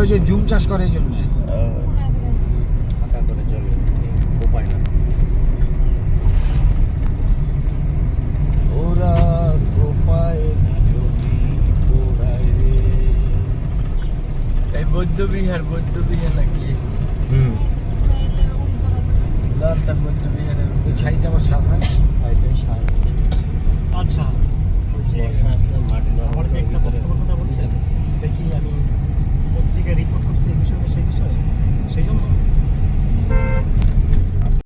ওই যে জুম চাষ করে এই জন্য হাঁটা করে চলে উপায় না। ওরা কোপায় জমি পোড়ায় রে। এই বৌদ্ধ বিহার নাকি? হুম লন্ডন বৌদ্ধ বিহারের ছাইটা আবার সার হয় সাইডে